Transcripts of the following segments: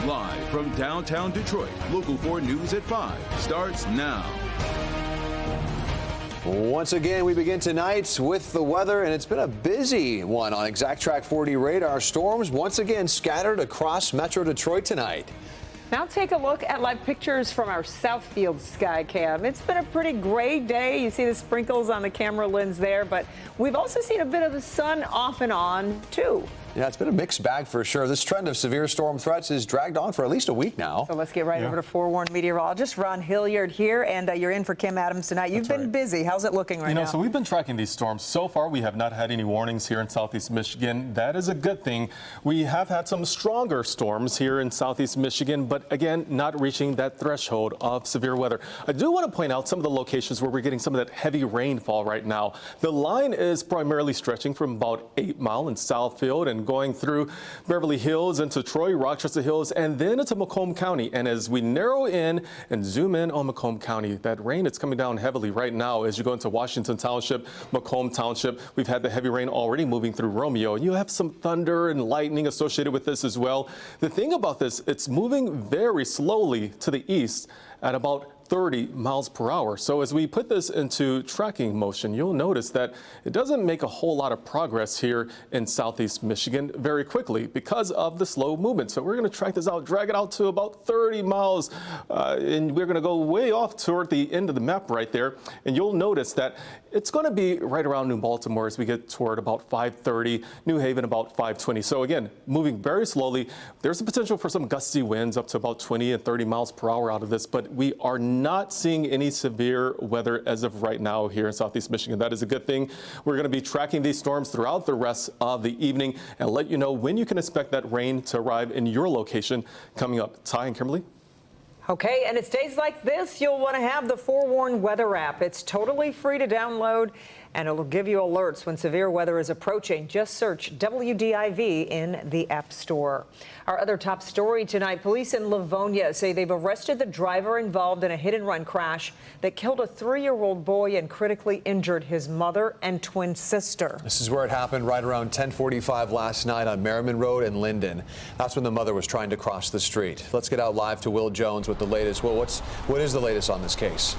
Live from downtown Detroit, Local 4 News at 5 starts now. Once again, we begin tonight with the weather, and it's been a busy one on Exact Track 4D radar. Storms once again scattered across Metro Detroit tonight. Now take a look at live pictures from our Southfield sky cam. It's been a pretty gray day. You see the sprinkles on the camera lens there, but we've also seen a bit of the sun off and on, too. Yeah, it's been a mixed bag for sure. This trend of severe storm threats is dragged on for at least a week now. So let's get right over to forewarned meteorologist Ron Hilliard here, and you're in for Kim Adams tonight. You've been busy. How's it looking right now? So we've been tracking these storms. So far, we have not had any warnings here in southeast Michigan. That is a good thing. We have had some stronger storms here in southeast Michigan, but again, not reaching that threshold of severe weather. I do want to point out some of the locations where we're getting some of that heavy rainfall right now. The line is primarily stretching from about 8 Mile in Southfield and going through Beverly Hills into Troy, Rochester Hills, and then into Macomb County. And as we narrow in and zoom in on Macomb County, that rain is coming down heavily right now as you go into Washington Township, Macomb Township. We've had the heavy rain already moving through Romeo. You have some thunder and lightning associated with this as well. The thing about this, it's moving very slowly to the east at about 30 miles per hour. So as we put this into tracking motion, you'll notice that it doesn't make a whole lot of progress here in southeast Michigan very quickly because of the slow movement. So we're going to track this out, drag it out to about 30 miles, and we're going to go way off toward the end of the map right there. And you'll notice that it's going to be right around New Baltimore as we get toward about 5:30, New Haven about 5:20. So again, moving very slowly. There's a potential for some gusty winds up to about 20 and 30 miles per hour out of this, but we are not seeing any severe weather as of right now here in southeast Michigan. That is a good thing. We're going to be tracking these storms throughout the rest of the evening and let you know when you can expect that rain to arrive in your location coming up. Ty and Kimberly. Okay, and it's days like this you'll want to have the Forewarned Weather app. It's totally free to download, and it'll give you alerts when severe weather is approaching. Just search WDIV in the App Store. Our other top story tonight, police in Livonia say they've arrested the driver involved in a hit-and-run crash that killed a 3-year-old boy and critically injured his mother and twin sister. This is where it happened right around 10:45 last night on Merriman Road in Linden. That's when the mother was trying to cross the street. Let's get out live to Will Jones with the latest. Will, what is the latest on this case?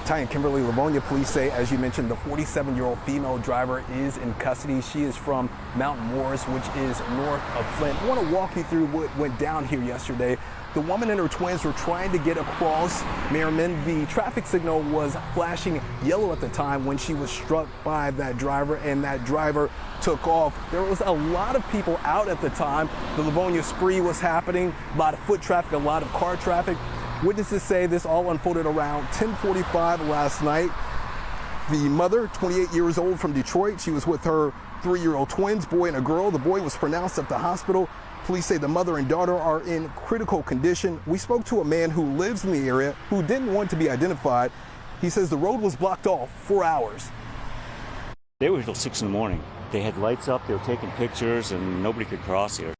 Ty and Kimberly, Livonia police say, as you mentioned, the 47-year-old female driver is in custody. She is from Mount Morris, which is north of Flint. I want to walk you through what went down here yesterday. The woman and her twins were trying to get across Merriman. The traffic signal was flashing yellow at the time when she was struck by that driver, and that driver took off. There was a lot of people out at the time. The Livonia spree was happening, a lot of foot traffic, a lot of car traffic. Witnesses say this all unfolded around 10:45 last night. The mother, 28 years old from Detroit, she was with her 3-year-old twins, boy and a girl. The boy was pronounced at the hospital. Police say the mother and daughter are in critical condition. We spoke to a man who lives in the area who didn't want to be identified. He says the road was blocked off for hours. They were till 6 in the morning. They had lights up, they were taking pictures, and nobody could cross here.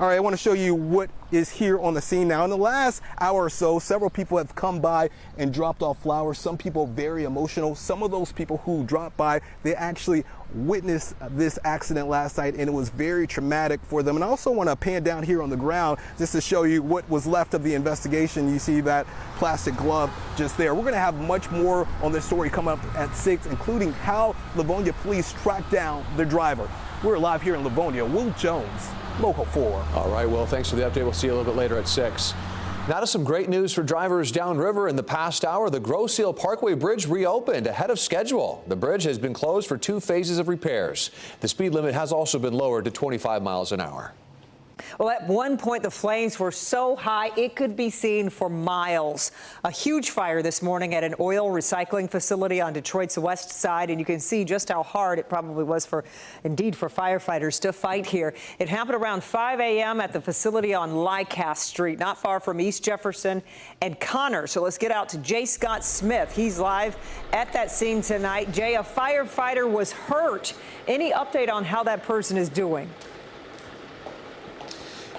All right, I want to show you what is here on the scene now. In the last hour or so, several people have come by and dropped off flowers. Some people very emotional. Some of those people who dropped by, they actually witnessed this accident last night, and it was very traumatic for them. And I also want to pan down here on the ground just to show you what was left of the investigation. You see that plastic glove just there. We're going to have much more on this story coming up at 6, including how Livonia police tracked down the driver. We're live here in Livonia. Will Jones, Local 4. All right, well, thanks for the update. We'll see you a little bit later at 6. Now to some great news for drivers downriver. In the past hour, the Grosse Ile Parkway Bridge reopened ahead of schedule. The bridge has been closed for 2 phases of repairs. The speed limit has also been lowered to 25 miles an hour. Well, at one point, the flames were so high it could be seen for miles. A huge fire this morning at an oil recycling facility on Detroit's west side, and you can see just how hard it probably was for firefighters to fight here. It happened around 5 a.m. at the facility on Lycast Street, not far from East Jefferson and Connor. So let's get out to Jay Scott Smith. He's live at that scene tonight. Jay, a firefighter was hurt. Any update on how that person is doing?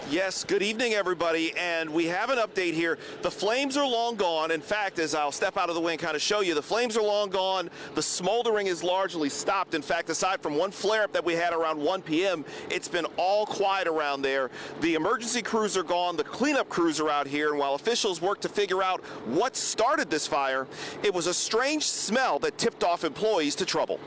Yes, good evening, everybody, and we have an update here. The flames are long gone. In fact, as I'll step out of the way and kind of show you, the flames are long gone. The smoldering is largely stopped. In fact, aside from one flare-up that we had around 1 p.m., it's been all quiet around there. The emergency crews are gone. The cleanup crews are out here, and while officials work to figure out what started this fire, it was a strange smell that tipped off employees to trouble.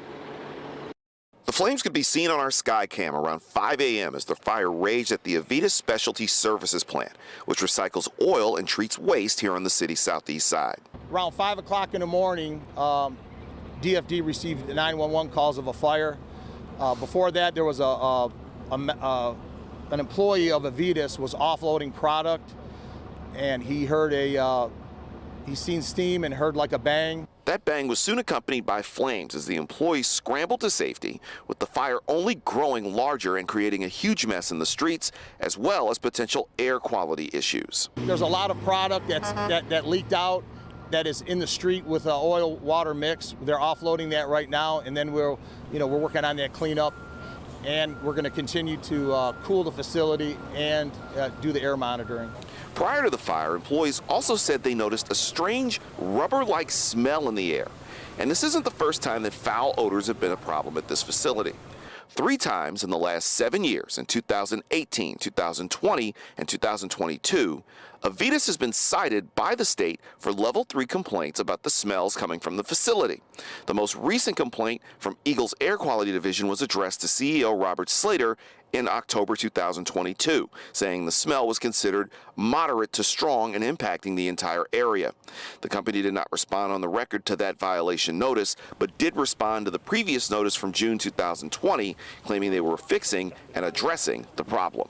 The flames could be seen on our Skycam around 5 a.m. as the fire raged at the Avita Specialty Services plant, which recycles oil and treats waste here on the city's southeast side. Around 5 o'clock in the morning, DFD received 911 calls of a fire. Before that, there was an employee of Avitas was offloading product, and he heard he seen steam and heard like a bang. That bang was soon accompanied by flames as the employees scrambled to safety, with the fire only growing larger and creating a huge mess in the streets, as well as potential air quality issues. There's a lot of product that leaked out that is in the street with oil-water mix. They're offloading that right now, and then we're working on that cleanup, and we're going to continue to cool the facility and do the air monitoring. Prior to the fire, employees also said they noticed a strange rubber-like smell in the air. And this isn't the first time that foul odors have been a problem at this facility. 3 times in the last 7 years, in 2018, 2020, and 2022, Avitas has been cited by the state for level 3 complaints about the smells coming from the facility. The most recent complaint from Eagle's Air Quality Division was addressed to CEO Robert Slater in October 2022, saying the smell was considered moderate to strong and impacting the entire area. The company did not respond on the record to that violation notice, but did respond to the previous notice from June 2020, claiming they were fixing and addressing the problem.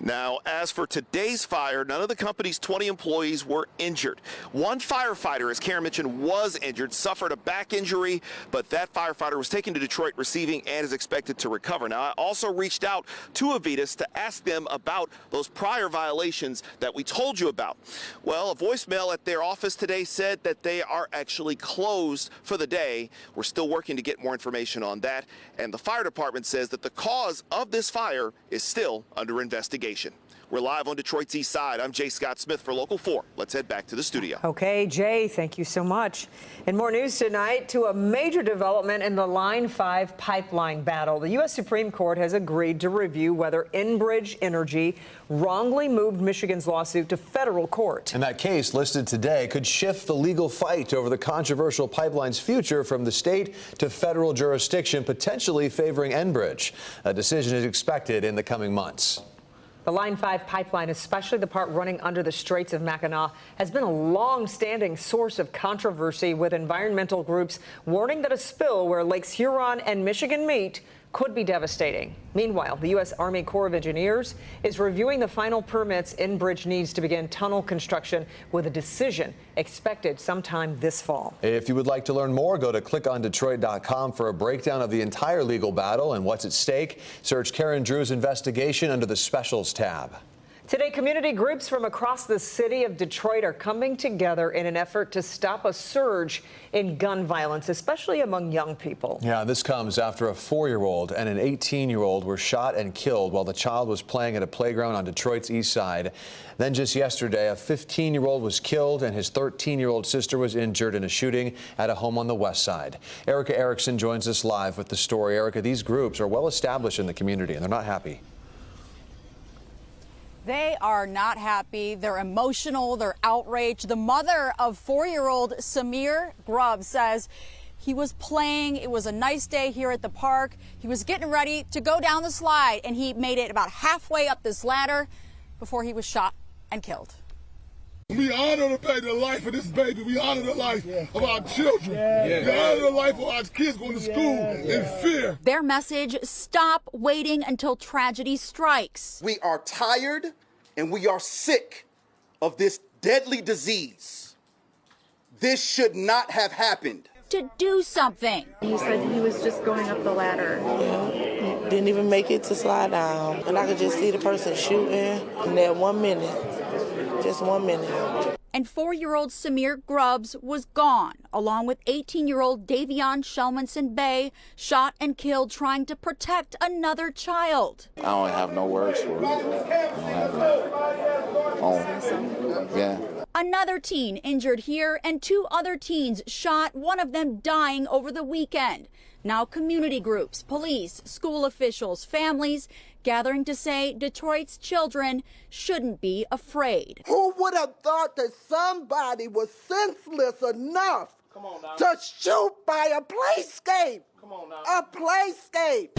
Now, as for today's fire, none of the company's 20 employees were injured. One firefighter, as Karen mentioned, was injured, suffered a back injury, but that firefighter was taken to Detroit receiving and is expected to recover. Now, I also reached out to Avitas to ask them about those prior violations that we told you about. Well, a voicemail at their office today said that they are actually closed for the day. We're still working to get more information on that, and the fire department says that the cause of this fire is still under investigation. We're live on Detroit's East Side. I'm Jay Scott Smith for Local 4. Let's head back to the studio. Okay, Jay, thank you so much. And more news tonight to a major development in the Line 5 pipeline battle. The U.S. Supreme Court has agreed to review whether Enbridge Energy wrongly moved Michigan's lawsuit to federal court. And that case, listed today, could shift the legal fight over the controversial pipeline's future from the state to federal jurisdiction, potentially favoring Enbridge. A decision is expected in the coming months. The Line 5 pipeline, especially the part running under the Straits of Mackinac, has been a long-standing source of controversy, with environmental groups warning that a spill where Lakes Huron and Michigan meet could be devastating. Meanwhile, the U.S. Army Corps of Engineers is reviewing the final permits Enbridge needs to begin tunnel construction, with a decision expected sometime this fall. If you would like to learn more, go to clickondetroit.com for a breakdown of the entire legal battle and what's at stake. Search Karen Drew's investigation under the Specials tab. Today, community groups from across the city of Detroit are coming together in an effort to stop a surge in gun violence, especially among young people. Yeah, this comes after a 4-year-old and an 18-year-old were shot and killed while the child was playing at a playground on Detroit's east side. Then just yesterday, a 15-year-old was killed and his 13-year-old sister was injured in a shooting at a home on the west side. Erica Erickson joins us live with the story. Erica, these groups are well established in the community and they're not happy. They are not happy. They're emotional. They're outraged. The mother of 4-year-old Samir Grubb says he was playing. It was a nice day here at the park. He was getting ready to go down the slide, and he made it about halfway up this ladder before he was shot and killed. We honor the life of this baby. We honor the life of our children. We honor the life of our kids going to school in fear. Their message: stop waiting until tragedy strikes. We are tired and we are sick of this deadly disease. This should not have happened. To do something. He said he was just going up the ladder. Yeah, didn't even make it to slide down. And I could just see the person shooting in that 1 minute. Just 1 minute. And 4-year-old Samir Grubbs was gone, along with 18-year-old Davion Shelmanson Bay, shot and killed trying to protect another child. I don't have no words for it. I don't have yeah. Another teen injured here and 2 other teens shot, one of them dying over the weekend. Now community groups, police, school officials, families gathering to say Detroit's children shouldn't be afraid. Who would have thought that somebody was senseless enough to shoot by a playscape? A playscape.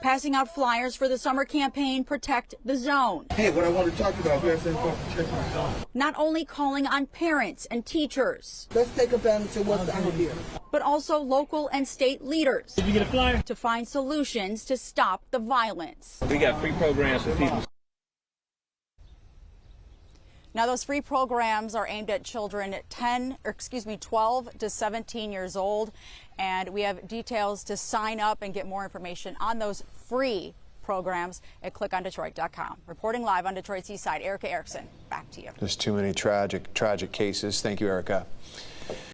Passing out flyers for the summer campaign, Protect the Zone. Hey, what I want to talk about, Protect the Zone. Not only calling on parents and teachers. Let's take advantage of what's out here. But also local and state leaders. Did you get a flyer? To find solutions to stop the violence. We got free programs for people. Now, those free programs are aimed at children 12 to 17 years old. And we have details to sign up and get more information on those free programs at clickondetroit.com. Reporting live on Detroit's East Side, Erica Erickson, back to you. Just too many tragic cases. Thank you, Erica.